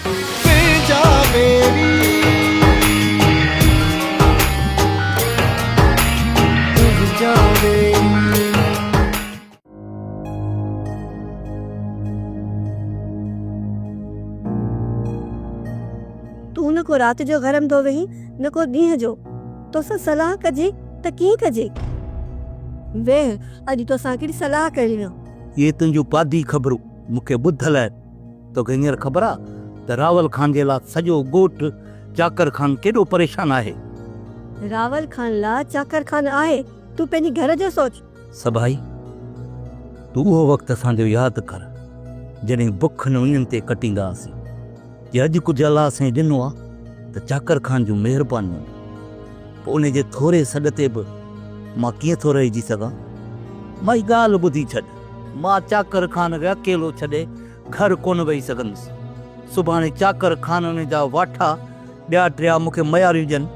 जा मेरी जा मेरी। तू न को रात जो गरम धो वही न को ॾींहं जो तोसां सलाह कजे त कीअं कजे। वेह अॼु तोसां कहिड़ी सलाह करी न। ये तुंहिंजूं पादी ख़बरूं मूंखे ॿुधल आहिनि। तोखे हींअर ख़बर आहे त रावल खान जे लाइ सॼो ॻोठु चाकर खान केॾो परेशान आहे। रावल खान ला चाकर खान आहे, तू पंहिंजे घर जो सोच। सभाई तू उहो वक़्तु असांजो यादि कर जॾहिं बुख न उन्हनि ते कटींदा हुआसीं। जे अॼु कुझु अलाह साईं ॾिनो आहे त चाकर खान जूं महिरबानियूं। पोइ उन जे थोरे सॾ ते बि मां कीअं थो रहिजी सघां। मां ई ॻाल्हि ॿुधी छॾ, मां चाकर खान खे अकेलो छॾे घर कोन वेही सघंदुसि। सुभाणे चाकर खाननि जा वाठा ॿिया टिया मूंखे मयारियूं ॾियनि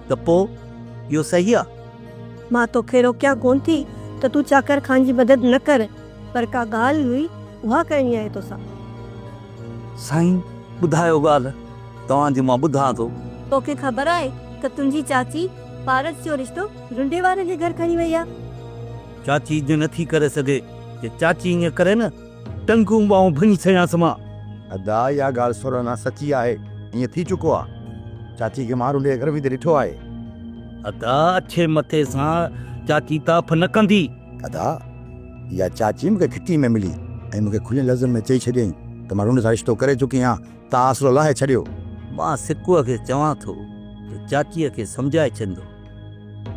त पोइ इहो सही आहे? मां तोखे रोकिया कोन थी त तू चाकर खान जी मदद न कर, पर का ॻाल्हि हुई उहा करणी आहे तोसां। साईं ॿुधायो ॻाल्हि, तव्हांजी मां ॿुधां थो। तोखे ख़बर आहे त तुंहिंजी चाची पारस जो रिश्तो रुंडे वारे जे घर खणी वई आहे। चाची जो नथी करे सघे, जे चाची ईअं करे न टंगूं ॿाहूं भञी छॾियांसि मां। अदा इहा ॻाल्हि सुरना सची आहे, ईअं थी चुको आहे। चाची खे मां रुंडे घर बि त ॾिठो आहे। अदा अछे मथे सां चाची ताफ़ न कंदी। अदा इहा चाची मूंखे खिटी में मिली ऐं मूंखे खुले लफ़्ज़नि में चई छॾियईं त मां रुंड सां रिश्तो करे चुकी आहियां, तव्हां आसिरो लाहे छॾियो। मां सिकुअ खे चवां थो त चाचीअ खे सम्झाए छॾंदो।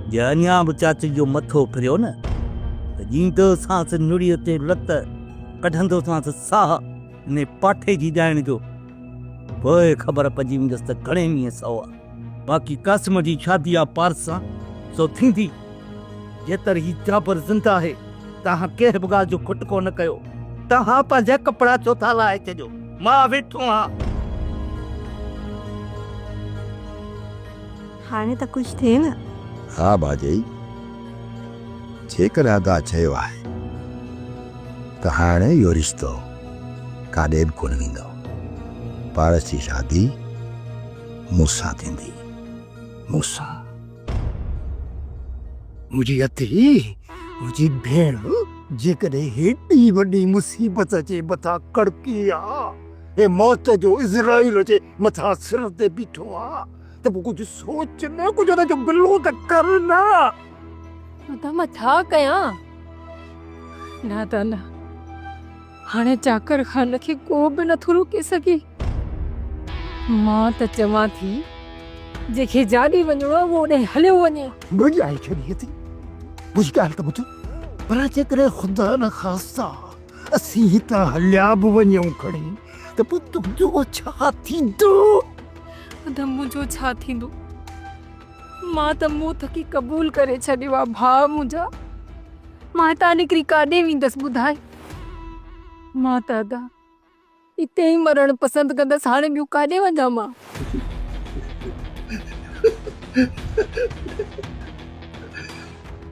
जे अञा बि चाची जो मथो फिरियो न त ॾींदोसांसि नुड़ीअ ते लत, कढंदोसांसि साह इन पाठे जी ॼाइण जो। पोइ ख़बर पइजी वेंदसि त घणे ॾींहं सौ आहे। बाक़ी क़ासिम जी शादी आहे पारस सां, सो थींदी। जेतर ही जाबर ज़िंदा आहे तव्हां कंहिं बि ॻाल्हि जो खुटको न कयो। तव्हां पंहिंजा कपिड़ा चोथा लाहे छॾियो, मां वेठो आहियां। हाणे त कुझु थिए न। हा भाॼई, जेकर अदा चयो आहे त हाणे इहो रिश्तो काॾे बि कोन वेंदो। पारस जी शादी मूंसां थींदी, मूंसां। मुंहिंजी अती मुंहिंजी भेण जेकॾहिं हेॾी वॾी मुसीबत जे मथां कड़की आहे, हे मौत जो इज़राइल जे मथां सिर ते बीठो आहे, त पोइ कुझु सोच न, कुझु हुनजो बिलो त कर न। त मां छा कयां? न त न, हाणे चाकर खान खे को बि नथो रोके सघे। मां त चवां थी जंहिंखे जाॾी वञिणो आहे उहो ओॾे हलियो वञे। बुझाई छॾी थी, बुझ ॻाल्हि त ॿुध। पर जेकॾहिं ख़ुदा न ख़ास्ता असीं हितां हलिया बि वञूं खणी, त पोइ तुंहिंजो छा थींदो? त मुंहिंजो छा थींदो? मां त मुंहुं थकी क़बूल करे छॾियो आहे भाउ मुंहिंजा। मां हितां निकिरी काॾे वेंदसि ॿुधाए? मां त अदा हिते ई मरणु पसंदि कंदसि। हाणे ॿियो काॾे वञा मां?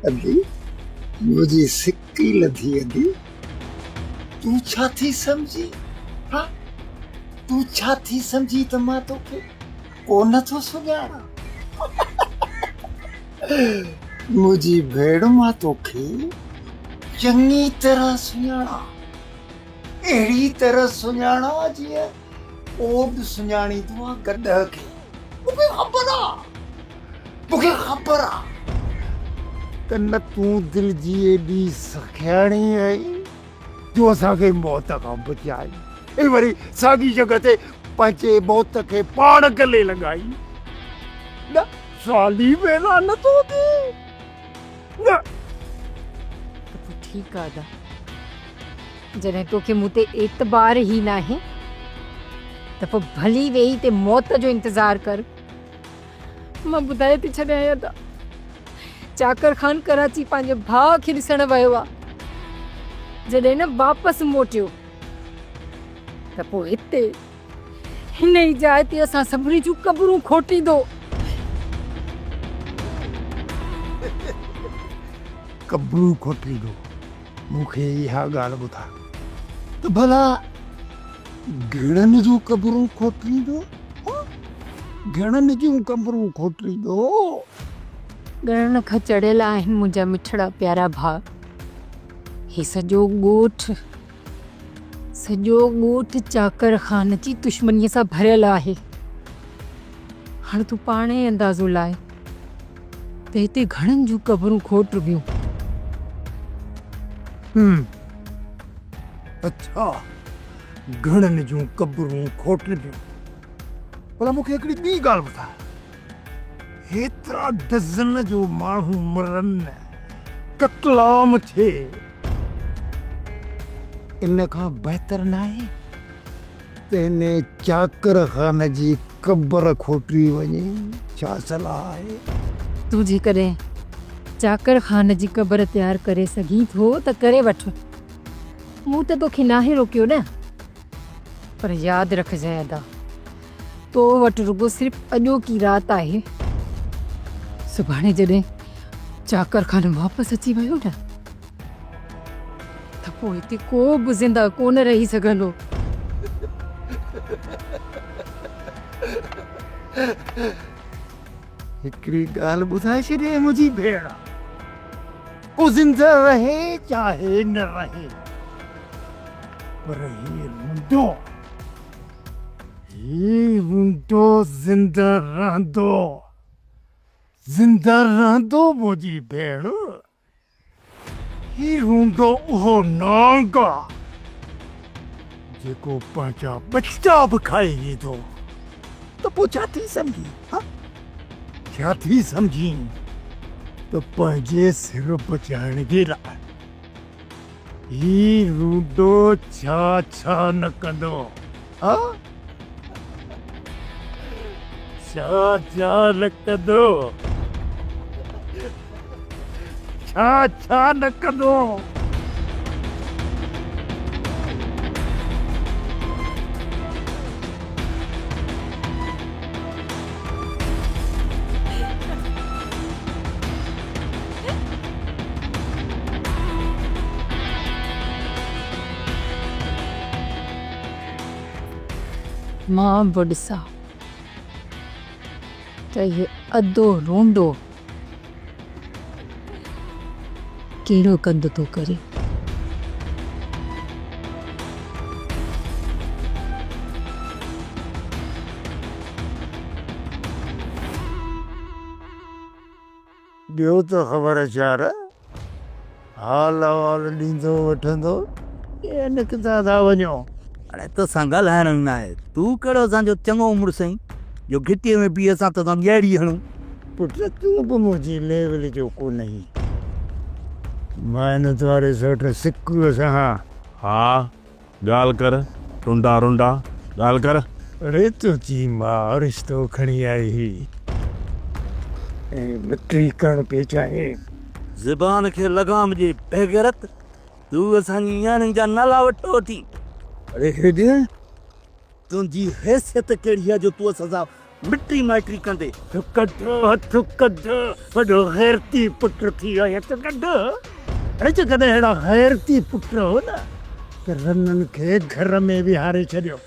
अदी मुझे सिक्की लधी। अदी तू छा थी समझी? हाँ तू छा थी समझी त मां तोखे कोन थो सुञाणा? मुझी भेण, मां तोखे चङी तरह सुञाणा, अहिड़ी तरह सुञाणा जीअं ओ बि सुञाणींदो आहे गॾ खे। मूंखे ख़बर आहे, मूंखे ख़बर आहे त न तूं दिलि जी एॾी सखियाणी आहीं जो असांखे मौत खां बचाई, ऐं वरी साॻी जॻह ते पंहिंजे मौत खे पाण गले लॻाई। न साली वेला नथो थिए न। ठीकु आहे अदा, जॾहिं तोखे मूं ते एतबार ई न आहे त पोइ भली वेही ते मौत जो इंतज़ारु कर। मां ॿुधाए थी छॾियां अदा, चाकर खान कराची पंहिंजे भाउ खे ॾिसण वियो आहे। जॾहिं न वापसि मोटियो त पोइ हिते हिन ई जाइ ते असां सभिनी जूं क़बरूं खोटींदो। कब्रू खोटींदो? मूंखे इहा ॻाल्हि ॿुधा त भला घणनि जूं क़बरूं खोटींदो? घणनि जूं क़बरूं खोटींदो? ॻणण खां चढ़ियल आहिनि मुंहिंजा मिठड़ा प्यारा भाउ। ही सॼो ॻोठ चाकर ख़ान जी दुश्मनीअ सां भरियल आहे। हाणे तूं पाण ई अंदाज़ो लाए त हिते घणनि जूं क़बरूं खोट बियूं। अच्छा, घणनि जूं क़बरूं खोटबियूं। भला मूंखे हिकिड़ी ॿी ॻाल्हि ॿुधाए, हेतिरा डज़न जो माण्हू मरनि, कतलाम थिए, इन खां बहितर न आहे त हिन चाकर ख़ान जी क़बर खोटी वञे? छा सलाह आहे? तूं जेकॾहिं चाकर ख़ान जी क़बर तयारु करे सघीं थो त करे वठ। मूं त तोखे नाहे रोकियो न। पर यादि रखजांइ अदा, तो वटि रुगो सिर्फ़ु अॼोकी राति आहे। सुभाणे जॾहिं चाकर ख़ान वापसि अची वियो न, त पोइ हिते को बि ज़िंदा कोन रही सघंदो। हिकिड़ी ॻाल्हि ॿुधाए छॾे मुंहिंजी भेण, को ज़िंदा रहे चाहे न रहे, पर ही रूंडो ज़िंदा रहंदो मुंहिंजी भेण। ही रूंडो उहो नांग आहे जेको पंहिंजा बच्चा बि खाई वेंदो। त पोइ छा थी सम्झी? छा थी सम्झी त पंहिंजे सिर बचाइण जे लाइ ही रूंडो छा छा न कंदो? छा छा न कंदो? छा छा न कंदो? मां बि ॾिसां त इहे अधो रोंडो कहिड़ो कंद थो करे। ॿियो त ख़बर चार हाल अहवाल ॾींदो वठंदो के न किथां था वञो? हाणे तोसां ॻाल्हाइण न आहे, तूं कहिड़ो असांजो चङो उमिरि साईं जो घिटीअ में बीह असां तोसां ॻाइड़ी हणूं। पुट तूं बि मुंहिंजी लेवल जो कोन आहीं। महिनत वारे सेठ सिकूअ सां हा ॻाल्हि कर, रुंडा रुंडा ॻाल्हि कर। अरे तुंहिंजी मां रिश्तो खणी आई हुई ऐं मिट्री करणु पई चाहे। ज़बान खे लगाम जे बेग़ैरत, तूं असांजी यारनि जा नाला वठो थी। अरे हेॾे तुंहिंजी हैसियत कहिड़ी आहे जो तूं असां सां मिट्री माइट्री कंदे? हथ कढ, वॾो गैरती पुट थी आया त कढ। अरे जेकॾहिं अहिड़ा गैरती पुट हो न त रननि खे घर में विहारे छॾियो,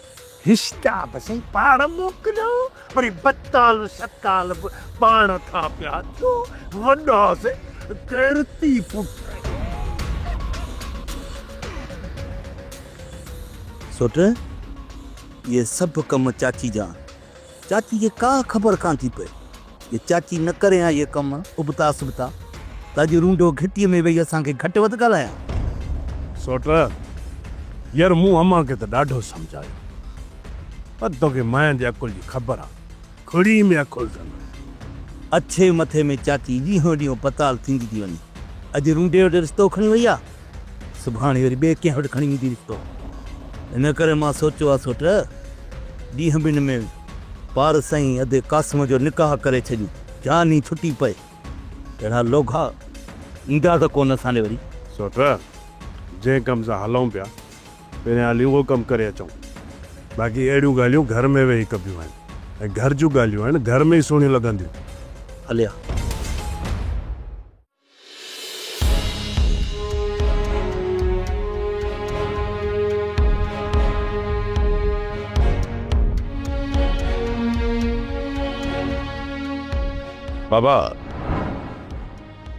रिश्ता बि सही पाण मोकिलियो, वरी बताल शताल बि पाण था पिया थियो। वॾा से गैरती पुट। सोट, ये सभु कम चाची जा। चाची खे का ख़बर कान थी पए ये चाची न करे हा ये कम उबता सुबता त अॼु रूंडो घिटीअ में वेही असांखे घटि वधि ॻाल्हायां। सोट यार मूं अम्मा खे त ॾाढो सम्झायो, पर तोखे मां जे अकुल जी ख़बर आहे, खुड़ी में अकुल अथनि। अच्छे मथे में चाची ॾींहों ॾींहों पताल थींदी थी वञे। अॼु रूंडे वटि रिश्तो खणी वई आहे, सुभाणे वरी ॿिए कंहिं वटि खणी ईंदी रिश्तो। इन करे मां सोचियो आहे सोट ॾींहं ॿिनि में पार साईं अधे क़ासिम जो निकाह करे छॾियूं, जान ई छुटी पए। अहिड़ा लोघा ईंदा त कोन असांजे वरी। सोट जंहिं कम सां हलूं पिया पहिरियां हली उहो कमु करे अचूं, बाक़ी अहिड़ियूं ॻाल्हियूं घर में वेही कबियूं आहिनि ऐं घर जूं ॻाल्हियूं आहिनि घर में ई सुहिणियूं लॻंदियूं। हलिया बाबा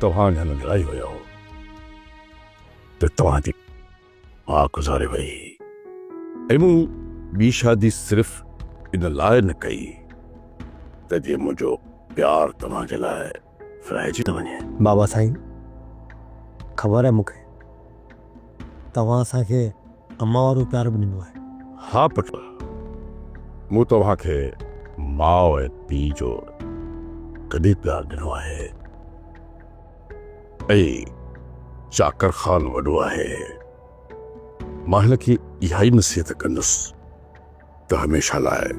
तव्हां हिन लड़ाई हुयो त तव्हां जी मां गुज़ारे वई ऐं मूं ॿी शादी सिर्फ़ इन लाइ न कई त जीअं मुंहिंजो प्यार तव्हांजे लाइ फहिजी न वञे। बाबा साईं ख़बर आहे मूंखे तव्हां असांखे अम्मा वारो प्यार बि ॾिनो आहे। हा पुट मूं तव्हांखे माउ ऐं पीउ जो कॾहिं प्यार ॾिनो आहे ऐं चाकर ख़ान वॾो आहे। मां हिन खे इहा ई नसीहत कंदुसि त हमेशह लाइ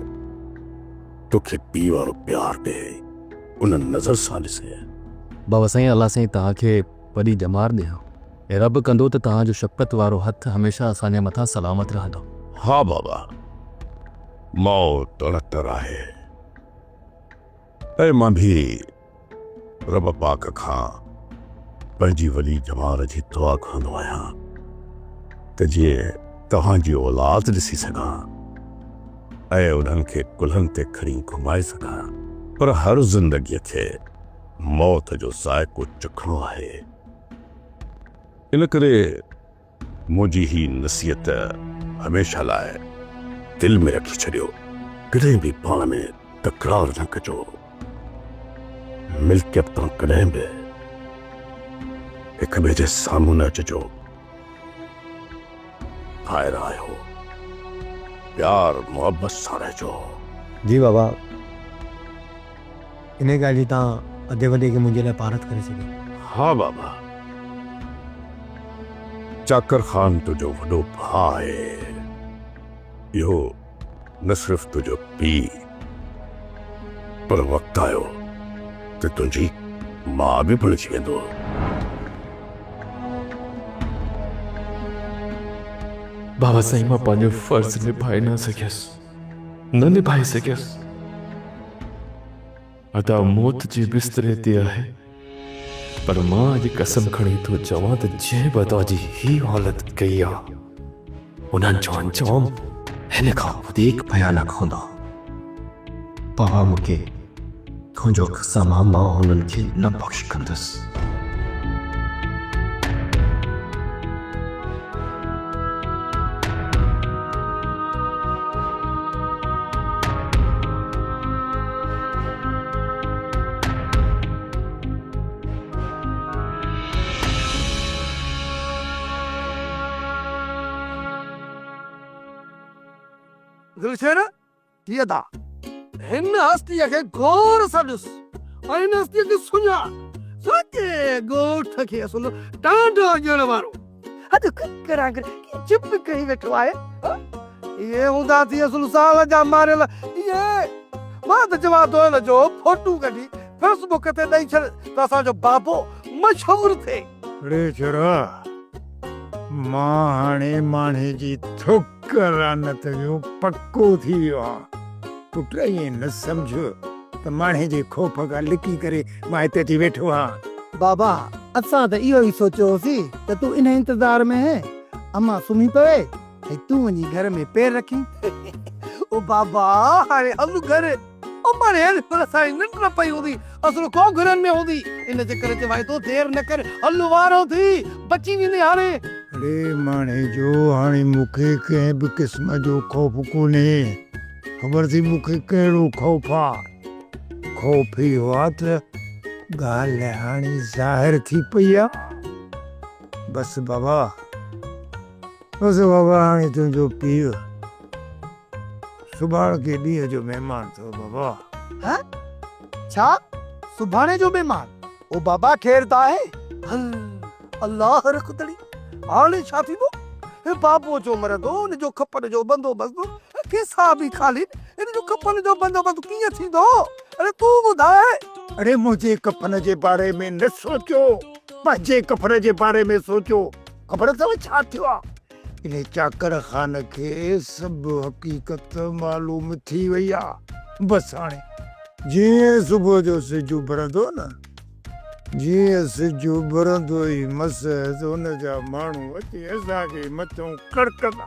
तोखे पीउ वारो प्यार ॾे उन नज़र सां ॾिसे। बाबा साईं अल्लाह साईं तव्हांखे वॾी ॼमार ॾियां ऐं रब कंदो त तव्हांजो शफ़क़त वारो हथ हमेशह असांजे मथां सलामत रहंदो। हा बाबा मौत अणतर आहे ऐं मां बि रब पाक खां पंहिंजी वॾी ॼमार जी दुआ कंदो आहियां त जीअं तव्हांजी औलाद ॾिसी सघां ऐं उन्हनि खे कुल्हनि ते खणी घुमाए सघां। पर हर ज़िंदगीअ खे मौत जो ज़ाइक़ो चखणो आहे। इन करे मुंहिंजी ही नसीहत हमेशह लाइ दिल में रखी छॾियो। कॾहिं बि पाण में तकरार न कजो। मिल्कियत तां कॾहिं बि हिक ॿिए जे साम्हूं न अचिजो। ॿाहिरि आयो प्यार मोहब्बत सां रहजो। जी बाबा इन ॻाल्हि जी तव्हां अधे वॾे खे मुंहिंजे लाइ पारत करे सघे। हा बाबा चाकर ख़ान तुंहिंजो वॾो भाउ आहे। इहो न सिर्फ़ तुंहिंजो पीउ पर वक़्तु आयो त तुंहिंजी मां बि बणिजी वेंदो। बाबा साईं मां पंहिंजो फर्ज़ निभाए न सघियसि न निभाए सघियसि। अदा मौत जे बिस्तरे ते आहे पर मां अॼु कसम खणी थो चवां त जंहिं बि अदा जी ही हालत कई आहे उन्हनि जो अंजाम हिन खां वधीक भयानक हूंदा। बाबा मूंखे तुंहिंजो कसम आहे मां हुननि खे न बख़्श कंदुसि। दिलशेर कीअं था हिन हस्तीअ खे गौर सां ॾिस ऐं हिन हस्तीअ खे सुञाण। सॼे ॻोठ खे असुल ॾाढो ॼण वारो अॼु करां चुप कई वेठो आहे। इहे हूंदा थी असुल साल जा मारियल। इहे मां त चवां थो हिन जो फोटू कढी फेसबुक ते ॾेई छॾ त असांजो बाबो मशहूरु थिए। अरे छड़ा मां हाणे माणे जी थुक रानत जो पक्को थी वियो आहे। पुट ईअं न सम्झ त माणे जे खोफ खां लिकी करे मां हिते अची वेठो आहियां। बाबा असां त इहो ई सोचियोसीं त तूं इन इंतज़ार में है अम्मा सुम्ही पवे ऐं तूं वञी घर में पेर रखी। ओ बाबा हाणे हलु घर ओ माणे असांजी निंड न पई हूंदी असुल को घरनि में हूंदी। इन जे करे चवाए थो देर न कर हलु वारो थी बची वेंदे हाणे। अरे माणे जो हाणे मूंखे कंहिं बि क़िस्म जो ख़ौफ़ कोन्हे। ख़बर थी मूंखे कहिड़ो ख़ौफ़ आहे। ख़ौफ़ इहो आहे त ॻाल्हि हाणे ज़ाहिर थी पई आहे। बसि बाबा हाणे तुंहिंजो पीउ सुभाणे के ॾींहं जो महिमान अथव बाबा। छा सुभाणे जो महिमान? ओ बाबा ख़ैर त आहे? अल्लाह रखतड़ी हाणे छा थींदो? हे बाबो जो मरंदो उन जो खपन जो बंदोबस्त किसा बि ख़ाली इन जो खपन जो बंदोबस्त कीअं थींदो? अरे तूं ॿुधाए। अरे मुंहिंजे कफन जे बारे में न सोचो पंहिंजे कफन जे बारे में सोचो। ख़बर अथव छा थियो आहे? इन चाकर ख़ान खे सभु हक़ीक़त मालूम थी वई आहे। बसि हाणे जीअं सुबुह जो सिज उभरंदो न जीअं सिज उभरंदो ई मस त हुन जा माण्हू अची असांखे मथां कड़कंदा।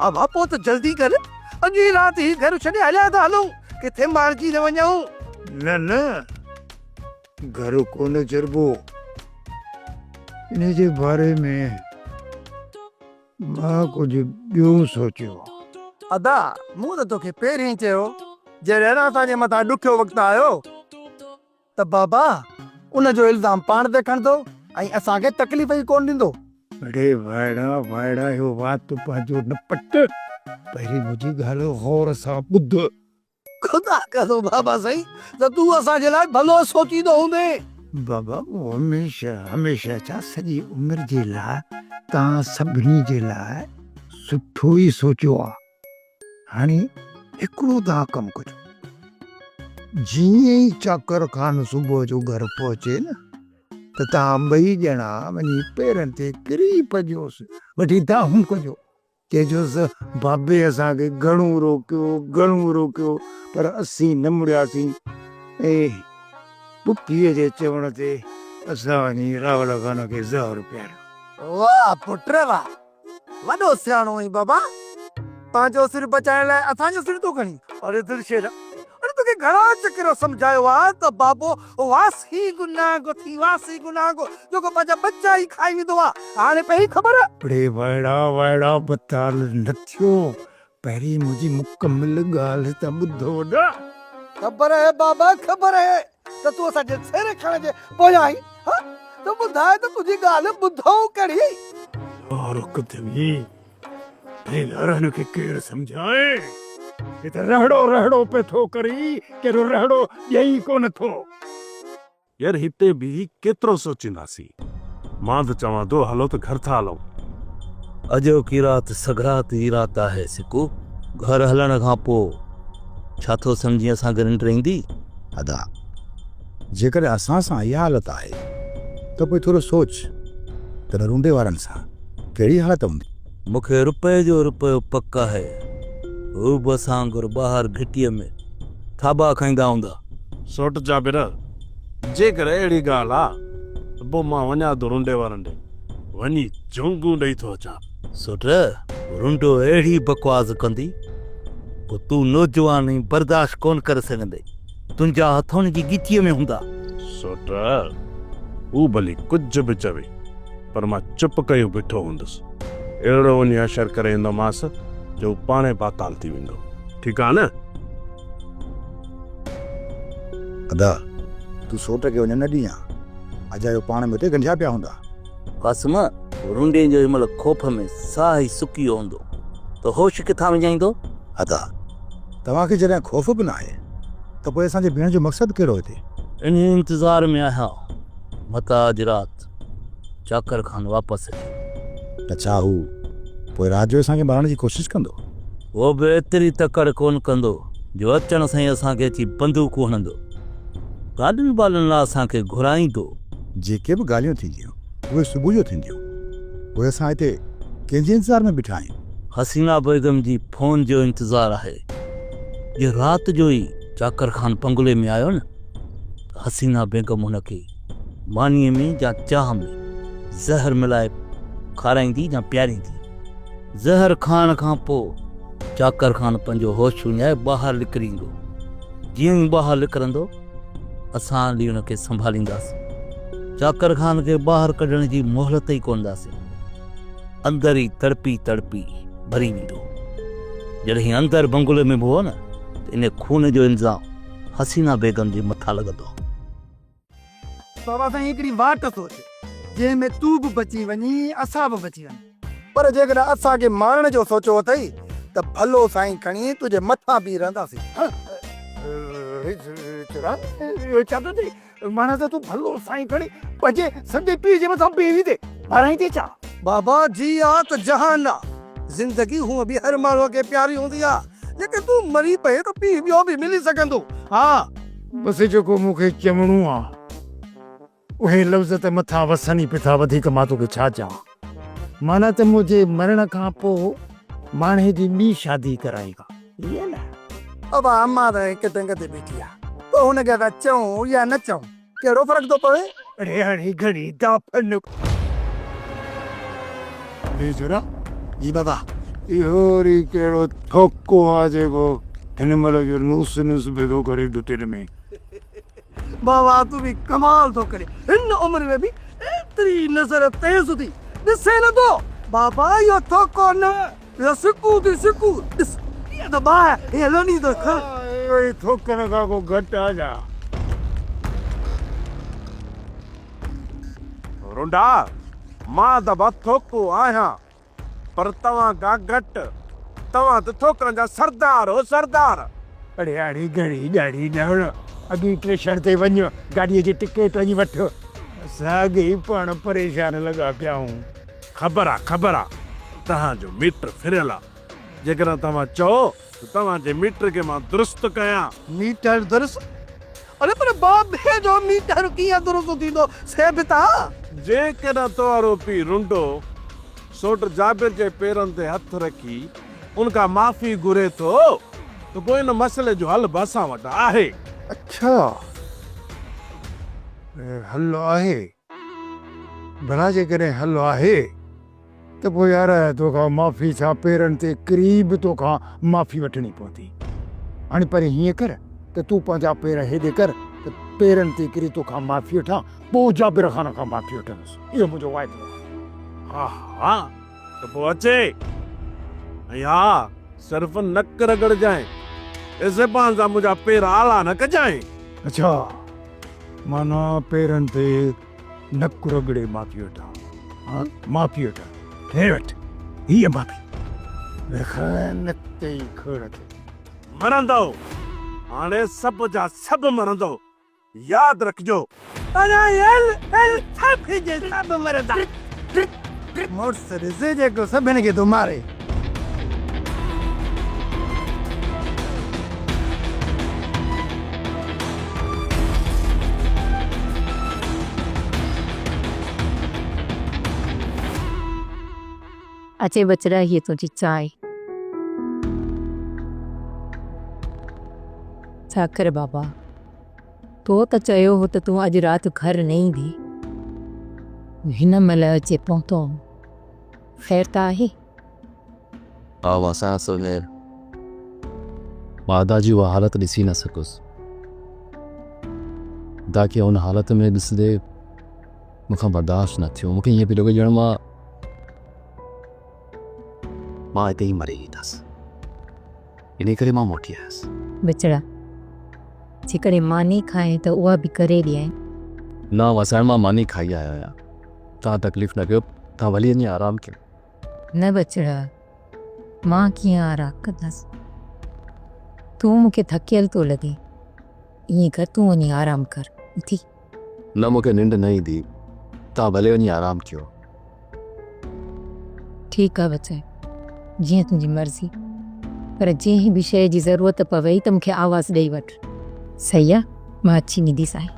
अब पोइ त जल्दी कर अॼु ई राति ई घर छॾे हलिया था हलूं किथे मारिजी न वञूं। न न घर को न चरबो इन जे बारे में मां कुछ ॿियो सोचियो। अदा मूं त तोखे पहिरीं चयो जॾहिं न असांजे मथां ॾुखियो वक़्तु आयो त बाबा उन जो इल्ज़ाम पाण ते खणंदो ऐं असांखे तकलीफ़ ई कोन ॾींदो। अरे वाइड़ा वाइड़ा इहो वात पंहिंजो न पट, पहिरीं मुंहिंजी ॻाल्हि गौर सां ॿुध। ख़ुदा कंदो बाबा सही त तूं असांजे लाइ भलो सोचींदो हूंदे। बाबा हमेशह हमेशह छा सॼी उमिरि जे लाइ तव्हां सभिनी जे लाइ सुठो ई सोचियो आहे। हाणे हिकिड़ो तव्हां कमु कजो, जीअं ई चाकर खान सुबुह जो घर पहुचे न त तव्हां ॿई ॼणा वञी पेरनि ते किरी पजोसि, वठी दाहूं कजो, चइजोसि बाबे असांखे घणो रोकियो पर असीं न मुड़ियासीं। ऐं पुखीअ जे चवण ते असां वञी रावल खान खे ज़हर पियारियो। वाह पुट वाह, वॾो सियाणो आई बाबा। पंहिंजो सिर बचाइण लाइ असांजो सिर थो खणी। अरे दिलशेरा, अरे तोखे घणा चकर सम्झायो आहे त बाबो वासी गुनाहगो थी, वासी गुनाहगो जेको पंहिंजा बच्चा ई खाई वेंदो आहे। हाणे पहिरीं ख़बर अरे वाइड़ा बताल न थियो, पहिरीं मुंहिंजी मुकमिल ॻाल्हि त ॿुधो न। ख़बर है बाबा, ख़बर है त तूं असांजे सिर खण जे पोयां आई। त ॿुधाए त तुंहिंजी ॻाल्हि ॿुधऊं कहिड़ी। और कदमी घरनि खे केरु सम्झाए, हे त रहड़ो पे थो करी, कहिड़ो रहड़ो ॾेई कोन थो। यार हिते बि केतिरो सोचींदासीं। मां त चवां थो हलो त घर था हलूं। अॼो की रात सगरात जी रात आहे सिकू। घर हलण खां पोइ छा थो सम्झी असां गॾु निंड ईंदी? अदा जेकर असां सां इहा हालत आहे त पोइ थोरो सोच त रूंडे वारनि सां कहिड़ी हालत हूंदी। मूंखे रुपए जो रुपयो पक आहे, हू बि असां घुर ॿाहिरि घिटीअ में थाबा खाईंदा हूंदा। सोट जा बिर, जेकर अहिड़ी ॻाल्हि आहे त पोइ मां वञा थो रूंडे वारनि ॾे, वञी झुंगूं ॾेई थो अचां। सोट रुंडो अहिड़ी बकवास कंदी पोइ तूं नौजवान ऐं बर्दाश्त कोन करे सघंदे, तुंहिंजा हथनि जी गिटीअ में हूंदा। सोट हू भली कुझु बि चवे पर मां चुप कयो बीठो हूंदुसि। अहिड़ो वञी असर करे ईंदोमांसि जो पाणे पाताल थी वेंदो। ठीकु आहे न? अदा तूं सोट खे वञण न ॾींहुं अजायो पाण में हुते गंढिया पिया हूंदा। कासम रुंडे जो हिनमहिल खौफ़ में साह ई सुकी वियो हूंदो त होश किथां विझाईंदो? अदा तव्हांखे जॾहिं ख़ौफ़ बि न आहे त पोइ असांजे भेण जो मक़सदु कहिड़ो हिते? इन इंतज़ार में आहियां मता अॼु राति चाकर खान वापसि अचे। त छा हू पोइ राति जो असांखे मारण जी कोशिशि कंदो? उहो बि एतिरी तकड़ कोन कंदो जो अचण सां ई असांखे अची बंदूकूं हणंदो, गाॾियुनि वारनि लाइ असांखे घुराईंदो। जेके बि ॻाल्हियूं थींदियूं उहे सुबुह जो थींदियूं, पोइ असां हिते कंहिंजे इंतज़ार में बीठा आहियूं? हसीना बेगम जी फोन जो इंतज़ारु आहे। जे राति जो ई चाकर खान पंगुले में आयो न त हसीना बेगम हुनखे मानीअ में या चाह में ज़हर मिलाए खाराईंदी या पियारींदी। ज़हर खाइण खां पोइ चाकर खान पंहिंजो होश विञाए ॿाहिरि निकिरी ईंदो। जीअं ई ॿाहिरि निकिरंदो असां हली हुनखे संभालींदासीं। चाकर खान खे ॿाहिरि कढण जी मोहलत ई कोन ॾींदासीं। अंदरि ई तड़पी भरी वेंदो। जॾहिं अंदरि बंगुले में बि हो न त इन खून जो इल्ज़ाम हसीना बेगम जे मथां लॻंदो। बाबा साईं हिकिड़ी वाट सोच जंहिंमें तूं बि बची वञी असां बि बची वञूं। पर जेकर असांखे मारण जो सोचियो अथई त भलो साईं खणी तुंहिंजे मथां बीह रहंदासीं। माना त तूं भलो साईं खणी पंहिंजे संदे पीउ जे मथां बीही दे माराई थी छा? बाबा जी आ त जहान आहे। ज़िंदगी हूअं बि हर माण्हूअ खे प्यारी हूंदी आहे। जेके तूं मरी पए त पीउ ॿियो बि मिली सघंदो। हा बसि जेको मूंखे चवणो आहे उहे लफ़्ज़ त मथां वसनि ई पिया, वधीक मां तोखे छा चवां। माना त मुंहिंजे मरण खां पोइ माणे जी ॿी शादी कराएगा, ईअं न? अब अम्मा त हिकु टंग ते बीठी आहे, पोइ हुनखे अगरि चऊं या न चऊं कहिड़ो फ़र्क़ु थो पवे? अरे हाणे घड़ी दाफ़न जी बाबा इहो वरी कहिड़ो थोको आहे जेको हिन महिल जो नुस नुस पियो करे दुतिर में। बाबा तू भी कमाल तो करे इन उम्र में भी एतरी नजर तेज थी ॾिसे न तो बाबा यो तो कोन यो सिकू दी सिकू ॾिस ये तो बा ये लोनी तो खा ओए थोकन का को घट आ जा रुंडा मां दबा थोको आया पर तवा का घट तवा तो थोकन जा सरदार हो सरदार अरे अड़ी घड़ी ॾाढी ॾाढो अॻी स्टेशन ते वञो गाॾीअ जी टिकेट वञी वठो साॻे पाण परेशान लॻा पिया हूं खबर आ तव्हांजो मीटर फिरियल आहे जेकर तव्हां चओ त तव्हांजे मीटर खे मां दुरुस्त कयां मीटर दुरुस्त अरे पर बाप बे जो मीटर कीअं दुरुस्त थींदो से बिता जेकर तो आरोपी रुंडो सोट जाबिर जे पेरनि ते हथ रखी उनका माफ़ी घुरे थो तो कोई न मसइले जो हल बि असां वटि आहे अच्छा हलो आहे भला जेकॾहिं हलो आहे त पोइ यार तोखां माफ़ी छा पेरनि ते क़रीब तोखां माफ़ी वठणी पवंदी हाणे पर हीअं कर त तूं पंहिंजा पेर हेॾे कर त पेरनि ते किरी तोखां माफ़ी वठां पोइ जाबिर ख़ान खां माफ़ी वठंदुसि इहो मुंहिंजो वाइदो आहे हा त पोइ अचे ऐं हा सिर्फ़ नक रगड़जांइ इज़बान सां मुंहिंजा पेर आला न कजांइ अच्छा माना पेरनि ते नक रगड़े माफ़ी वठां हा माफ़ी वठां हे वठ हीअ माफ़ी नक ते ई खड़ ते मरंदो हाणे सभु जा सभु मरंदो यादि रखिजो अरे एल थापी जे सब मरदा मोर्स से जेको सभिनि खे थो मारे अचे बचड़ा ये तुझी चाय छा कर बाबा तो त चयो हो त तूं अॼु राति घर न ईंदी हिन महिल अचे पहुतो ख़ैर त आहे आवाज़ सुनेर मादा जी उहा हालत ॾिसी न सकुसि ताकी उन हालत में ॾिसंदे मूंखां बर्दाश्त न थियो मूंखे ईअं पियो लॻे ॼण मां हिते ई मरी वेंदसि इन करे मां मोटी आयसि बचड़ा जेकॾहिं मानी खाए त उहा बि करे ॾियां न वसाइण मां मानी खाई आया आहियां तव्हां तकलीफ़ न कयो तव्हां भली वञी आराम कयो न बचड़ा मां कीअं आराम कंदसि तूं मूंखे थकियल थो लॻे ईअं कर तूं वञी आराम कर थी न मूंखे निंड न ईंदी तव्हां भले वञी आराम कयो ठीकु आहे बचड़ा जीअं तुंहिंजी मर्ज़ी पर जंहिं बि शइ जी ज़रूरत पवई त मूंखे आवाज़ु ॾेई वठ सही आहे मां अची ईंदीसांइ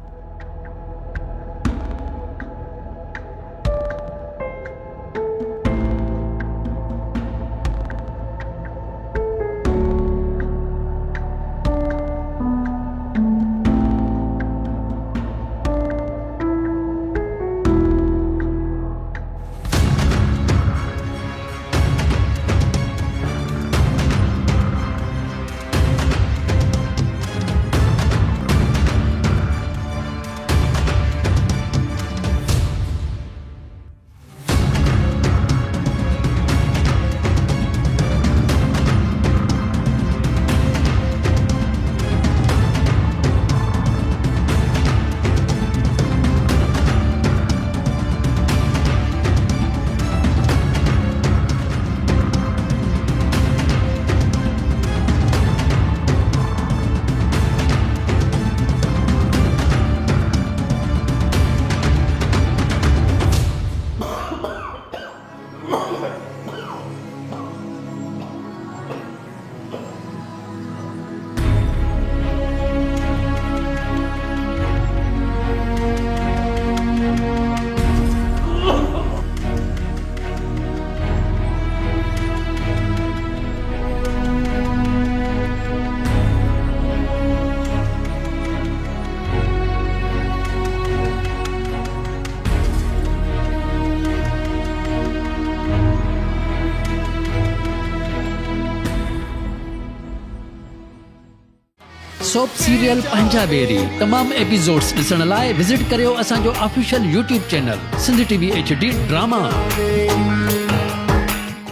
सोप सीरियल पंजाबेरी तमाम एपिसोड्स ॾिसण लाइ विज़िट करियो असांजो official YouTube channel Sindh TV HD drama.